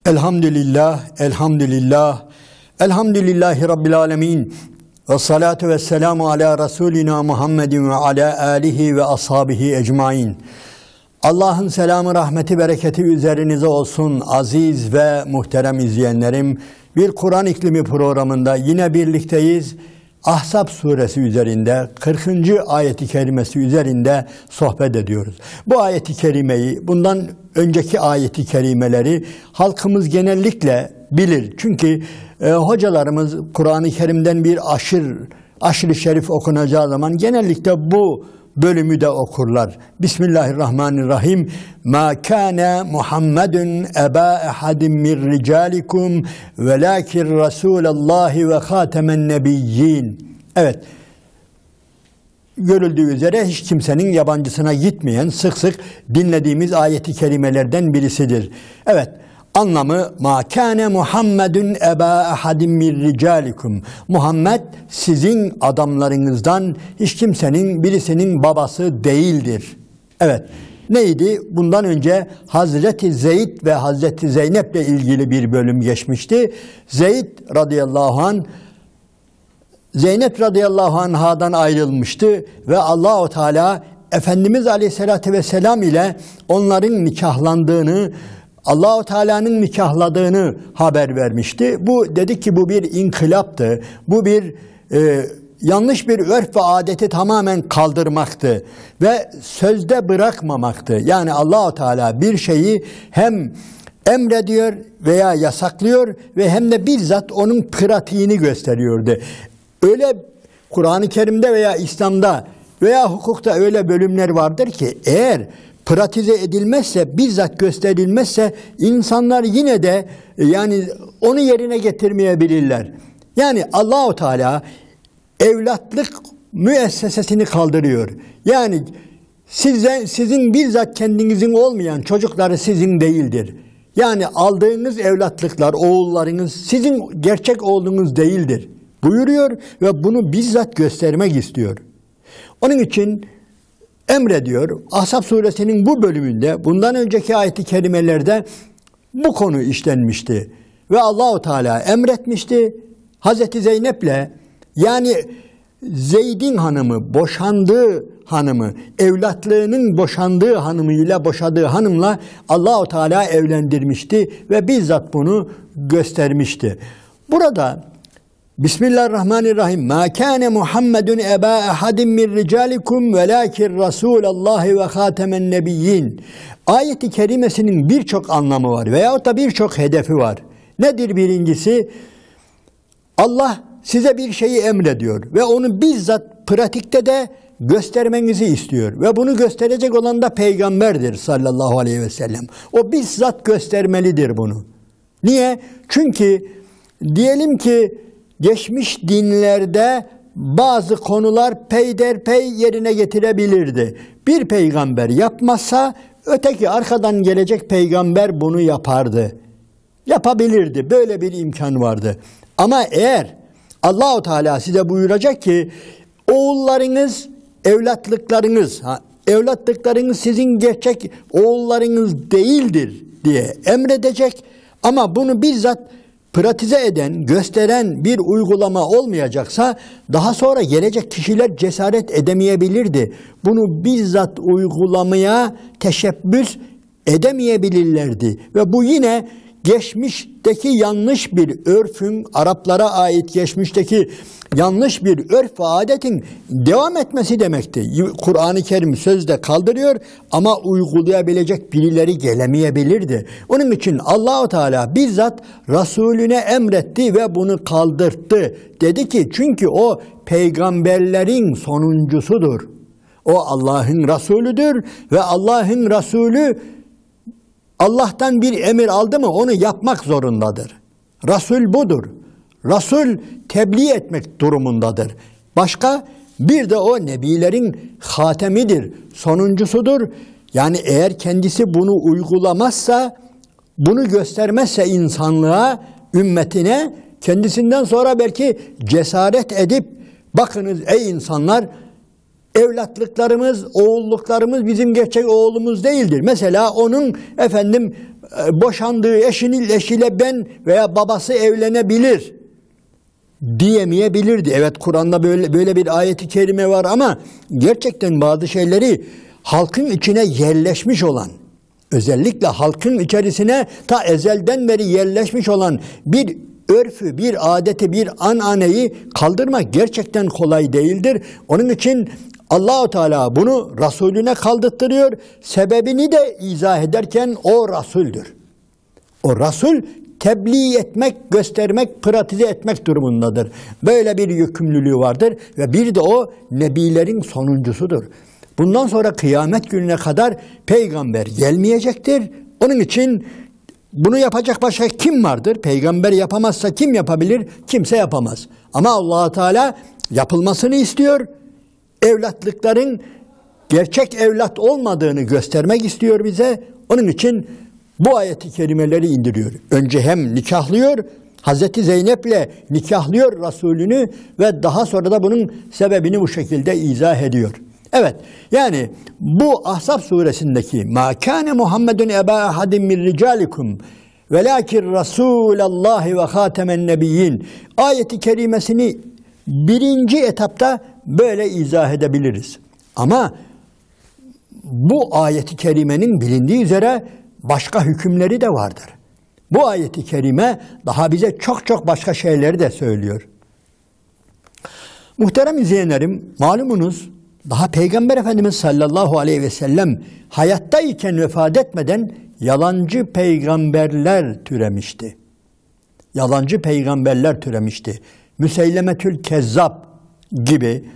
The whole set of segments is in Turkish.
Elhamdülillah, elhamdülillah, elhamdülillahi Rabbil alemin. Ve salatu ve selamu ala Resulina Muhammedin ve ala alihi ve ashabihi ecmain. Allah'ın selamı, rahmeti, bereketi üzerinize olsun aziz ve muhterem izleyenlerim. Bir Kur'an İklimi programında yine birlikteyiz. Ahzab suresi üzerinde 40. ayeti kerimesi üzerinde sohbet ediyoruz. Bu ayeti kerimeyi, bundan önceki ayeti kerimeleri halkımız genellikle bilir. Çünkü hocalarımız Kur'an-ı Kerim'den bir aşırı şerif okunacağı zaman genellikle bu bölümü de okurlar. Bismillahirrahmanirrahim. Ma kana Muhammedun eba ehadin min ricalikum velakin Rasulallahi ve hatemen nebiyyin. Evet. Görüldüğü üzere hiç kimsenin yabancısına gitmeyen, sık sık dinlediğimiz ayeti kerimelerden birisidir. Evet. Anlamı ma kana Muhammedun eba ehadin min ricalikum. Muhammed sizin adamlarınızdan hiç kimsenin birisinin babası değildir. Evet. Neydi? Bundan önce Hazreti Zeyd ve Hazreti Zeynep'le ilgili bir bölüm geçmişti. Zeyd radıyallahu anh Zeynep radıyallahu anhadan ayrılmıştı ve Allahu Teala Efendimiz Aleyhisselatü Vesselam ile onların nikahlandığını, Allah-u Teala'nın nikahladığını haber vermişti. Bu dedik ki bu bir inkılaptı. Bu bir yanlış bir örf ve adeti tamamen kaldırmaktı ve sözde bırakmamaktı. Yani Allah-u Teala bir şeyi hem emrediyor veya yasaklıyor ve hem de bizzat onun pratiğini gösteriyordu. Öyle Kur'an-ı Kerim'de veya İslam'da veya hukukta öyle bölümler vardır ki eğer pratize edilmezse, bizzat gösterilmezse insanlar yine de yani onu yerine getirmeyebilirler. Yani Allahu Teala evlatlık müessesesini kaldırıyor. Yani sizin bizzat kendinizin olmayan çocukları sizin değildir. Yani aldığınız evlatlıklar, oğullarınız sizin gerçek oğlunuz değildir buyuruyor ve bunu bizzat göstermek istiyor. Onun için emrediyor. Ahzab suresinin bu bölümünde bundan önceki ayet-i kerimelerde bu konu işlenmişti. Ve Allahu Teala emretmişti. Hazreti Zeynep'le yani Zeyd'in hanımı, boşandığı hanımı, evlatlığının boşandığı hanımıyla boşadığı hanımla Allahu Teala evlendirmişti ve bizzat bunu göstermişti. Burada Bismillahirrahmanirrahim. Ma kana Muhammedun eba ehadin min ricalikum velakin Rasulallahi ve hatemen nebiyyin. Ayet-i kerimesinin birçok anlamı var veyahut da birçok hedefi var. Nedir birincisi? Allah size bir şeyi emrediyor ve onu bizzat pratikte de göstermenizi istiyor. Ve bunu gösterecek olan da peygamberdir sallallahu aleyhi ve sellem. O bizzat göstermelidir bunu. Niye? Çünkü diyelim ki geçmiş dinlerde bazı konular peyderpey yerine getirebilirdi. Bir peygamber yapmazsa öteki arkadan gelecek peygamber bunu yapardı. Yapabilirdi. Böyle bir imkan vardı. Ama eğer Allahu Teala size buyuracak ki oğullarınız, evlatlıklarınız sizin gerçek oğullarınız değildir diye emredecek ama bunu bizzat pratize eden, gösteren bir uygulama olmayacaksa daha sonra gelecek kişiler cesaret edemeyebilirdi. Bunu bizzat uygulamaya teşebbüs edemeyebilirlerdi. Ve bu yine geçmişteki yanlış bir örfün, Araplara ait geçmişteki yanlış bir örf ve adetin devam etmesi demekti. Kur'an-ı Kerim sözde kaldırıyor ama uygulayabilecek birileri gelemeyebilirdi. Onun için Allah-u Teala bizzat Resulüne emretti ve bunu kaldırttı. Dedi ki çünkü o peygamberlerin sonuncusudur. O Allah'ın Resulüdür ve Allah'ın Resulü Allah'tan bir emir aldı mı onu yapmak zorundadır. Resul budur. Resul tebliğ etmek durumundadır. Başka bir de o nebilerin hatemidir, sonuncusudur. Yani eğer kendisi bunu uygulamazsa, bunu göstermezse insanlığa, ümmetine, kendisinden sonra belki cesaret edip bakınız ey insanlar, evlatlıklarımız, oğulluklarımız bizim gerçek oğlumuz değildir. Mesela onun boşandığı eşinin eşiyle ben veya babası evlenebilir diyemeyebilirdi. Evet, Kur'an'da böyle bir ayet-i kerime var ama gerçekten bazı şeyleri halkın içine yerleşmiş olan, özellikle halkın içerisine ta ezelden beri yerleşmiş olan bir örfü, bir adeti, bir ananeyi kaldırmak gerçekten kolay değildir. Onun için Allah-u Teala bunu Resulüne kaldırtırıyor. Sebebini de izah ederken o Resul'dür. O Resul tebliğ etmek, göstermek, pratize etmek durumundadır. Böyle bir yükümlülüğü vardır ve bir de o nebilerin sonuncusudur. Bundan sonra kıyamet gününe kadar peygamber gelmeyecektir. Onun için bunu yapacak başka kim vardır? Peygamber yapamazsa kim yapabilir? Kimse yapamaz. Ama Allah Teala yapılmasını istiyor. Evlatlıkların gerçek evlat olmadığını göstermek istiyor bize. Onun için bu ayeti kerimeleri indiriyor. Önce hem nikahlıyor, Hazreti Zeynep'le nikahlıyor Resulünü ve daha sonra da bunun sebebini bu şekilde izah ediyor. Evet, yani bu Ahzab suresindeki مَا كَانَ مُحَمَّدٌ اَبَا اَحَدٍ مِنْ رِجَالِكُمْ وَلَاكِنْ رَسُولَ اللّٰهِ وَخَاتَمَ النَّبِيِّينَ ayeti kerimesini birinci etapta böyle izah edebiliriz. Ama bu ayeti kerimenin bilindiği üzere başka hükümleri de vardır. Bu ayeti kerime daha bize çok başka şeyleri de söylüyor. Muhterem izleyenlerim, malumunuz daha Peygamber Efendimiz sallallahu aleyhi ve sellem hayattayken vefat etmeden yalancı peygamberler türemişti. Yalancı peygamberler türemişti. Müseylemetül Kezzab gibi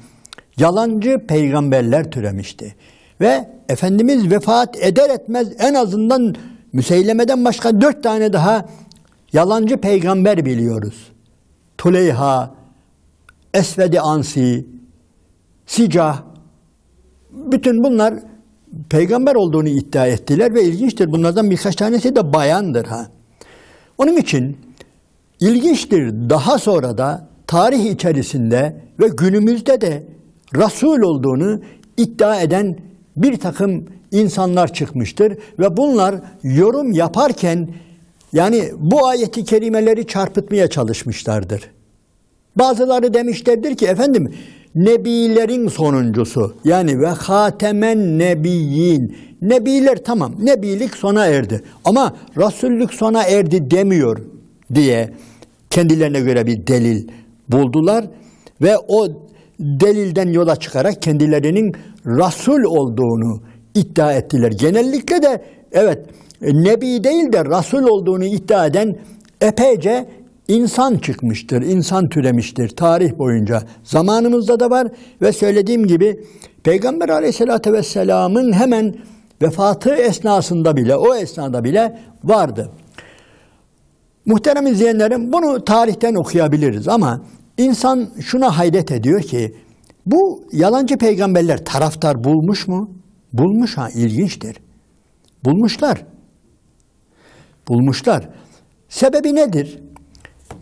yalancı peygamberler türemişti. Ve Efendimiz vefat eder etmez en azından Müseyleme'den başka 4 tane daha yalancı peygamber biliyoruz. Tuleyha, Esved-i Ansi, Sicah, bütün bunlar peygamber olduğunu iddia ettiler ve ilginçtir. Bunlardan birkaç tanesi de bayandır. Onun için ilginçtir. Daha sonra da tarih içerisinde ve günümüzde de Resul olduğunu iddia eden bir takım insanlar çıkmıştır ve bunlar yorum yaparken yani bu ayeti kerimeleri çarpıtmaya çalışmışlardır. Bazıları demişlerdir ki efendim nebilerin sonuncusu yani ve hatemen nebiyyin. Nebiler tamam, nebilik sona erdi ama Resullük sona erdi demiyor diye kendilerine göre bir delil buldular ve o delilden yola çıkarak kendilerinin Resul olduğunu iddia ettiler. Genellikle de evet nebi değil de Resul olduğunu iddia eden epeyce İnsan çıkmıştır, insan türemiştir tarih boyunca. Zamanımızda da var ve söylediğim gibi Peygamber Aleyhisselatü Vesselam'ın hemen vefatı esnasında bile, o esnada bile vardı. Muhterem izleyenlerim, bunu tarihten okuyabiliriz ama insan şuna hayret ediyor ki bu yalancı peygamberler taraftar bulmuş mu? Bulmuş ilginçtir. Bulmuşlar. Sebebi nedir?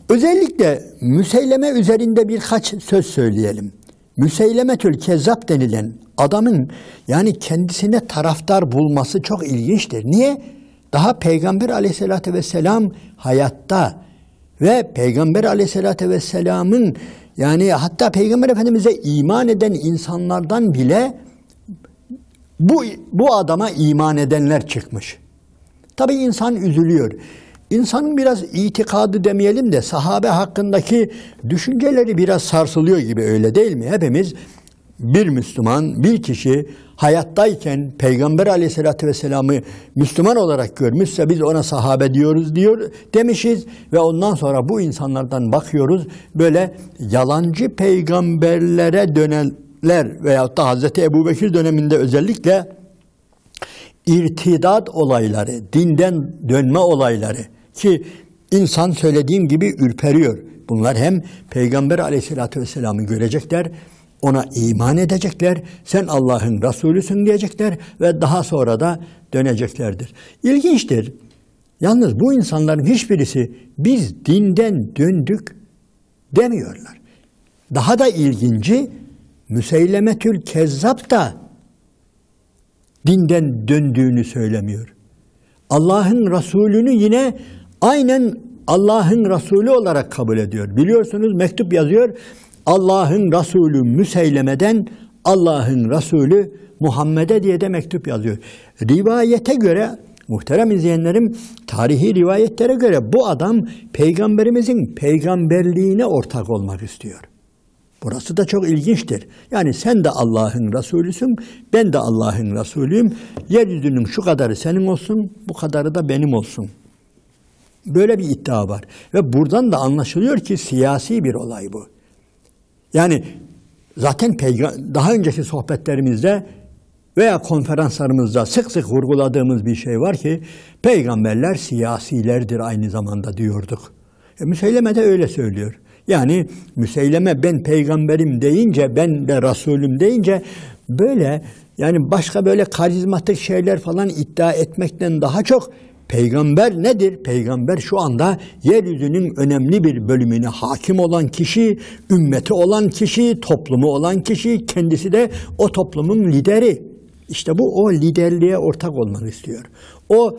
Özellikle Müseyleme üzerinde birkaç söz söyleyelim. Müseylemetül Kezzab denilen adamın yani kendisine taraftar bulması çok ilginçtir. Niye? Daha Peygamber Aleyhisselatü Vesselam hayatta ve Peygamber Aleyhisselatü Vesselam'ın yani hatta Peygamber Efendimiz'e iman eden insanlardan bile bu adama iman edenler çıkmış. Tabii insan üzülüyor. İnsanın biraz itikadı demeyelim de sahabe hakkındaki düşünceleri biraz sarsılıyor gibi, öyle değil mi? Hepimiz bir Müslüman, bir kişi hayattayken Peygamber Aleyhisselatü Vesselam'ı Müslüman olarak görmüşse biz ona sahabe diyoruz demişiz ve ondan sonra bu insanlardan bakıyoruz böyle yalancı peygamberlere dönenler veyahut da Hazreti Ebubekir döneminde özellikle irtidat olayları, dinden dönme olayları ki insan söylediğim gibi ürperiyor. Bunlar hem Peygamber Aleyhisselatü Vesselam'ı görecekler, ona iman edecekler, sen Allah'ın Resulüsün diyecekler ve daha sonra da döneceklerdir. İlginçtir. Yalnız bu insanların hiçbirisi biz dinden döndük demiyorlar. Daha da ilginci Müseylemetül Kezzab da dinden döndüğünü söylemiyor. Allah'ın Resulünü yine aynen Allah'ın Resulü olarak kabul ediyor. Biliyorsunuz mektup yazıyor. Allah'ın Resulü Müseyleme'den Allah'ın Resulü Muhammed'e diye de mektup yazıyor. Rivayete göre, muhterem izleyenlerim, tarihi rivayetlere göre bu adam peygamberimizin peygamberliğine ortak olmak istiyor. Burası da çok ilginçtir. Yani sen de Allah'ın Resulüsün, ben de Allah'ın Resulüyüm. Yeryüzünün şu kadarı senin olsun, bu kadarı da benim olsun. Böyle bir iddia var. Ve buradan da anlaşılıyor ki siyasi bir olay bu. Yani zaten daha önceki sohbetlerimizde veya konferanslarımızda sık sık vurguladığımız bir şey var ki peygamberler siyasilerdir aynı zamanda diyorduk. Müseyleme de öyle söylüyor. Yani Müseyleme ben peygamberim deyince, ben de Resulüm deyince böyle yani başka böyle karizmatik şeyler falan iddia etmekten daha çok peygamber nedir? Peygamber şu anda yeryüzünün önemli bir bölümüne hakim olan kişi, ümmeti olan kişi, toplumu olan kişi, kendisi de o toplumun lideri. İşte bu o liderliğe ortak olmak istiyor. O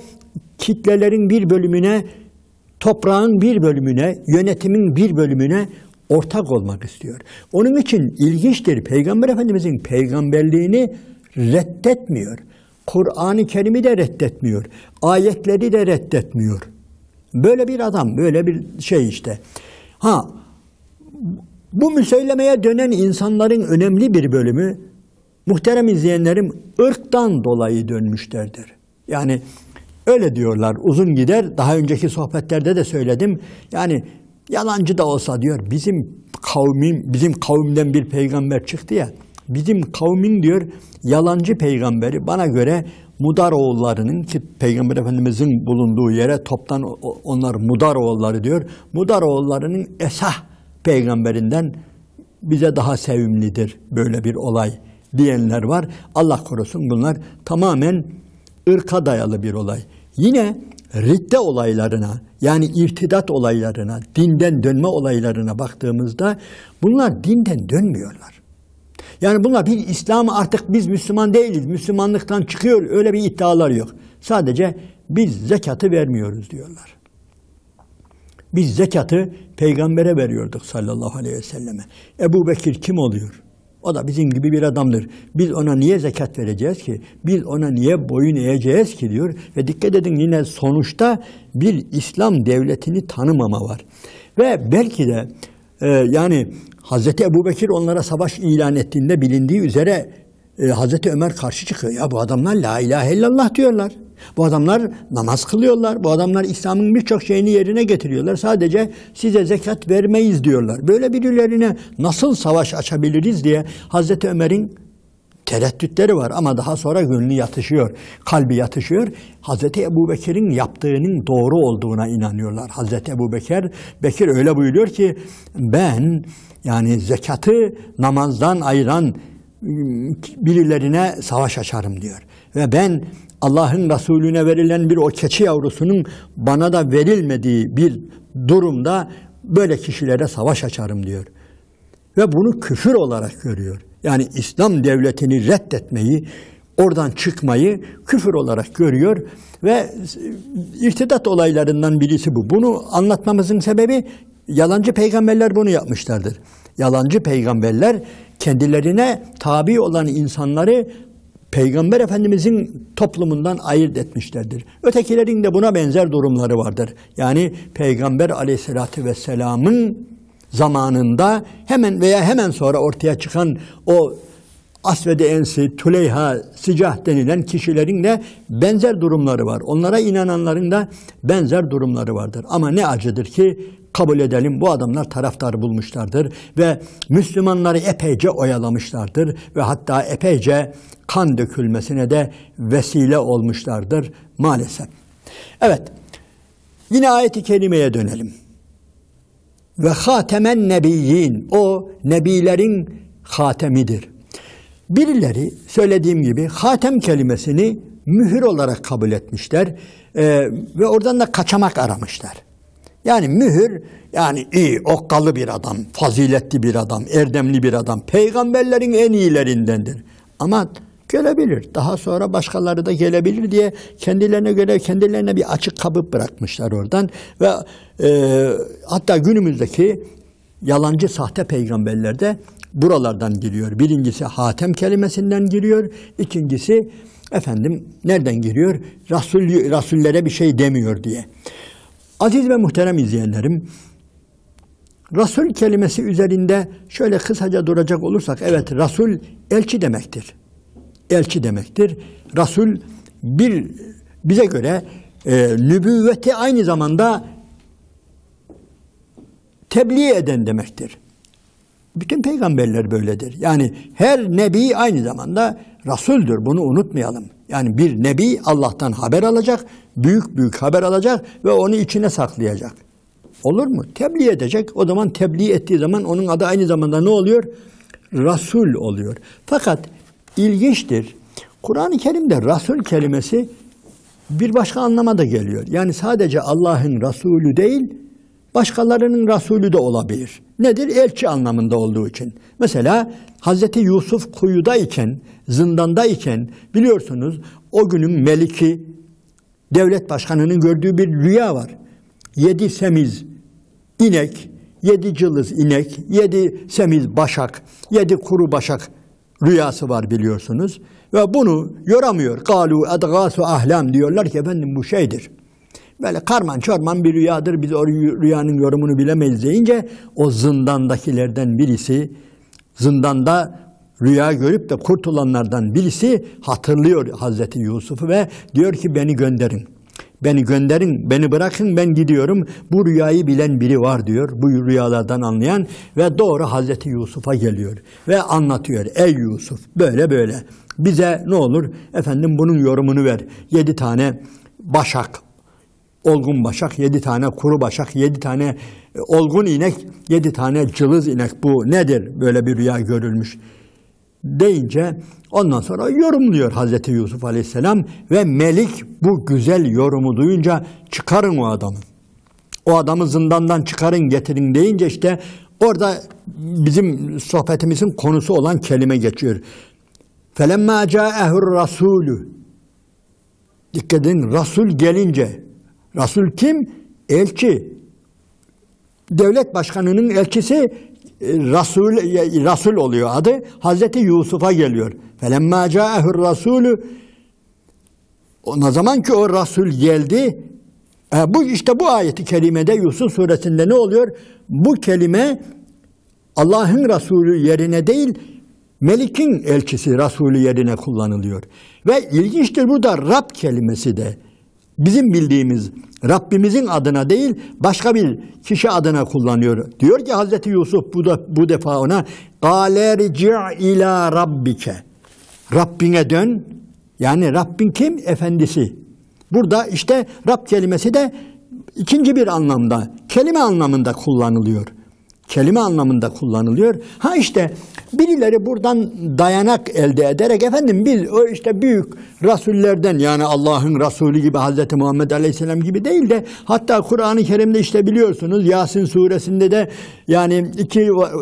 kitlelerin bir bölümüne, toprağın bir bölümüne, yönetimin bir bölümüne ortak olmak istiyor. Onun için ilginçtir. Peygamber Efendimizin peygamberliğini reddetmiyor. Kur'an-ı Kerim'i de reddetmiyor. Ayetleri de reddetmiyor. Böyle bir adam, böyle bir şey işte. Bu Müseyleme'ye dönen insanların önemli bir bölümü, muhterem izleyenlerim, ırktan dolayı dönmüşlerdir. Yani öyle diyorlar, uzun gider. Daha önceki sohbetlerde de söyledim. Yani yalancı da olsa diyor, bizim kavimden bir peygamber çıktı ya, bizim kavmin diyor yalancı peygamberi bana göre Mudar oğullarının, ki Peygamber Efendimizin bulunduğu yere toptan onlar Mudar oğulları diyor. Mudar oğullarının Esah peygamberinden bize daha sevimlidir böyle bir olay diyenler var. Allah korusun, bunlar tamamen ırka dayalı bir olay. Yine ridde olaylarına, yani irtidat olaylarına, dinden dönme olaylarına baktığımızda bunlar dinden dönmüyorlar. Yani bunlar bir İslam'ı artık biz Müslüman değiliz, Müslümanlıktan çıkıyor, öyle bir iddialar yok. Sadece biz zekatı vermiyoruz diyorlar. Biz zekatı peygambere veriyorduk sallallahu aleyhi ve selleme. Ebu Bekir kim oluyor? O da bizim gibi bir adamdır. Biz ona niye zekat vereceğiz ki? Biz ona niye boyun eğeceğiz ki diyor. Ve dikkat edin, yine sonuçta bir İslam devletini tanımama var. Ve belki de yani Hazreti Ebu Bekir onlara savaş ilan ettiğinde bilindiği üzere Hazreti Ömer karşı çıkıyor. Ya bu adamlar la ilahe illallah diyorlar. Bu adamlar namaz kılıyorlar. Bu adamlar İslam'ın birçok şeyini yerine getiriyorlar. Sadece size zekat vermeyiz diyorlar. Böyle birilerine nasıl savaş açabiliriz diye Hazreti Ömer'in tereddütleri var. Ama daha sonra gönlü yatışıyor, kalbi yatışıyor. Hazreti Ebu Bekir'in yaptığının doğru olduğuna inanıyorlar. Hazreti Ebu Bekir öyle buyuruyor ki ben yani zekatı namazdan ayıran birilerine savaş açarım diyor. Ve ben Allah'ın Resulüne verilen bir o keçi yavrusunun bana da verilmediği bir durumda böyle kişilere savaş açarım diyor. Ve bunu küfür olarak görüyor. Yani İslam devletini reddetmeyi, oradan çıkmayı küfür olarak görüyor ve irtidat olaylarından birisi bu. Bunu anlatmamızın sebebi yalancı peygamberler bunu yapmışlardır. Yalancı peygamberler kendilerine tabi olan insanları Peygamber Efendimizin toplumundan ayırt etmişlerdir. Ötekilerin de buna benzer durumları vardır. Yani Peygamber Aleyhisselatü Vesselam'ın zamanında hemen sonra ortaya çıkan o Asved-i Ensi, Tüleyha, Sicah denilen kişilerin de benzer durumları var. Onlara inananların da benzer durumları vardır. Ama ne acıdır ki kabul edelim, bu adamlar taraftar bulmuşlardır ve Müslümanları epeyce oyalamışlardır ve hatta epeyce kan dökülmesine de vesile olmuşlardır maalesef. Evet, yine ayet-i kerimeye dönelim. Ve hatemen nebiyyin, o nebilerin hatemidir. Birileri söylediğim gibi hatem kelimesini mühür olarak kabul etmişler ve oradan da kaçamak aramışlar. Yani mühür, yani iyi, okkalı bir adam, faziletli bir adam, erdemli bir adam, peygamberlerin en iyilerindendir. Ama Gelebilir. Daha sonra başkaları da gelebilir diye kendilerine göre kendilerine bir açık kapı bırakmışlar oradan ve hatta günümüzdeki yalancı sahte peygamberler de buralardan giriyor. Birincisi hatem kelimesinden giriyor. İkincisi nereden giriyor? Rasullere bir şey demiyor diye. Aziz ve muhterem izleyenlerim, Rasul kelimesi üzerinde şöyle kısaca duracak olursak, evet, Rasul elçi demektir. Elçi demektir. Rasul bize göre nübüvveti aynı zamanda tebliğ eden demektir. Bütün peygamberler böyledir. Yani her nebi aynı zamanda Rasuldür. Bunu unutmayalım. Yani bir nebi Allah'tan haber alacak, büyük haber alacak ve onu içine saklayacak. Olur mu? Tebliğ edecek. O zaman tebliğ ettiği zaman onun adı aynı zamanda ne oluyor? Rasul oluyor. Fakat ilginçtir. Kur'an-ı Kerim'de Rasul kelimesi bir başka anlama da geliyor. Yani sadece Allah'ın Resulü değil, başkalarının Resulü de olabilir. Nedir? Elçi anlamında olduğu için. Mesela Hazreti Yusuf kuyudayken, zindandayken biliyorsunuz o günün meliki, devlet başkanının gördüğü bir rüya var. 7 semiz inek, 7 cılız inek, 7 semiz başak, 7 kuru başak rüyası var biliyorsunuz. Ve bunu yoramıyor. قَالُوا اَدْغَاسُ ahlam diyorlar ki efendim bu şeydir. Böyle karman çorman bir rüyadır, biz o rüyanın yorumunu bilemeyiz deyince o zindandakilerden birisi, zindanda rüya görüp de kurtulanlardan birisi hatırlıyor Hazreti Yusuf'u ve diyor ki beni gönderin. Beni gönderin, beni bırakın, ben gidiyorum. Bu rüyayı bilen biri var diyor, bu rüyalardan anlayan ve doğru Hazreti Yusuf'a geliyor ve anlatıyor. Ey Yusuf, böyle bize ne olur? Efendim bunun yorumunu ver. 7 tane başak, olgun başak, 7 tane kuru başak, 7 tane olgun inek, 7 tane cılız inek. Bu nedir? Böyle bir rüya görülmüş deyince ondan sonra yorumluyor Hazreti Yusuf Aleyhisselam ve Melik bu güzel yorumu duyunca çıkarın o adamı. O adamı zindandan çıkarın getirin deyince işte orada bizim sohbetimizin konusu olan kelime geçiyor. فَلَمَّا جَاءَهُ الرَّسُولُ Dikkat edin, Rasul gelince. Rasul kim? Elçi. Devlet başkanının elçisi Rasul oluyor adı. Hazreti Yusuf'a geliyor. فَلَمَّا جَاءَهُ الرَّسُولُ O zaman ki o Rasul geldi. Bu ayeti kerimede Yusuf suresinde ne oluyor? Bu kelime Allah'ın Resulü yerine değil, Melik'in elçisi Resulü yerine kullanılıyor. Ve ilginçtir burada Rab kelimesi de bizim bildiğimiz Rabbimizin adına değil, başka bir kişi adına kullanıyor. Diyor ki Hazreti Yusuf bu defa ona قَالَ رِجِعْ اِلَى رَبِّكَ Rabbine dön. Yani Rabbin kim? Efendisi. Burada işte Rab kelimesi de ikinci bir anlamda, kelime anlamında kullanılıyor. Kelime anlamında kullanılıyor. İşte birileri buradan dayanak elde ederek efendim biz o işte büyük rasullerden yani Allah'ın Resulü gibi Hazreti Muhammed Aleyhisselam gibi değil de hatta Kur'an-ı Kerim'de işte biliyorsunuz Yasin suresinde de yani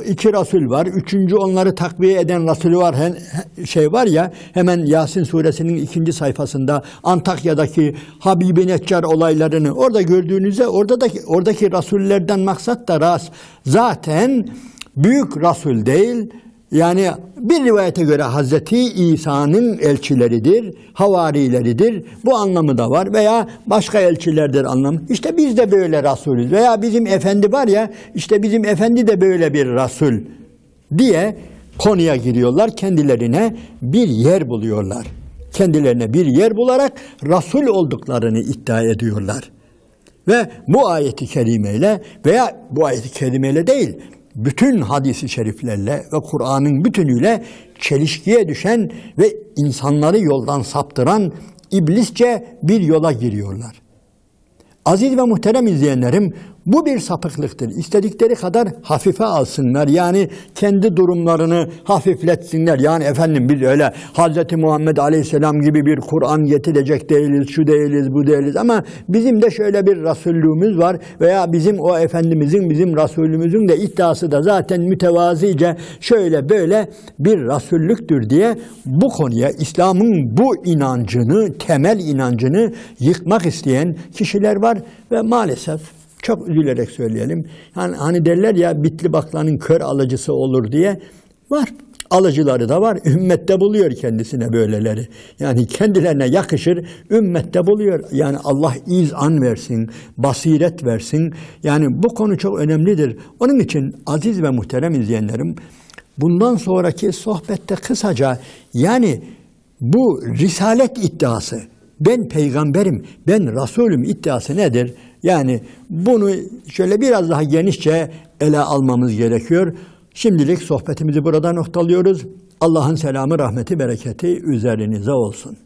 iki Resul var. Üçüncü onları takviye eden Resulü var. Var ya hemen Yasin suresinin 2. sayfasında Antakya'daki Habib-i Neccar olaylarını orada gördüğünüzde oradaki rasullerden maksat da zaten büyük Resul değil, yani bir rivayete göre Hazreti İsa'nın elçileridir, havarileridir. Bu anlamı da var veya başka elçilerdir anlamı. İşte biz de böyle Resulüz veya bizim efendi var ya, işte bizim efendi de böyle bir Resul diye konuya giriyorlar. Kendilerine bir yer buluyorlar. Kendilerine bir yer bularak Resul olduklarını iddia ediyorlar. Ve bu ayeti kerimeyle veya bu ayeti kerimeyle değil, bütün hadis-i şeriflerle ve Kur'an'ın bütünüyle çelişkiye düşen ve insanları yoldan saptıran iblisçe bir yola giriyorlar. Aziz ve muhterem izleyenlerim, Bu bir sapıklıktır. İstedikleri kadar hafife alsınlar. Yani kendi durumlarını hafifletsinler. Yani efendim biz öyle Hz. Muhammed Aleyhisselam gibi bir Kur'an getirecek değiliz, şu değiliz, bu değiliz. Ama bizim de şöyle bir Resullüğümüz var veya bizim o Efendimizin, bizim Resulümüzün de iddiası da zaten mütevazice şöyle böyle bir Resullüktür diye bu konuya İslam'ın bu inancını, temel inancını yıkmak isteyen kişiler var ve maalesef çok üzülerek söyleyelim. Yani hani derler ya bitli baklanın kör alıcısı olur diye var. Alıcıları da var. Ümmette buluyor kendisine böyleleri. Yani kendilerine yakışır, ümmette buluyor. Yani Allah izan versin, basiret versin. Yani bu konu çok önemlidir. Onun için aziz ve muhterem izleyenlerim, bundan sonraki sohbette kısaca yani bu risalet iddiası, ben peygamberim, ben Resulüm iddiası nedir? Yani bunu şöyle biraz daha genişçe ele almamız gerekiyor. Şimdilik sohbetimizi burada noktalıyoruz. Allah'ın selamı, rahmeti, bereketi üzerinize olsun.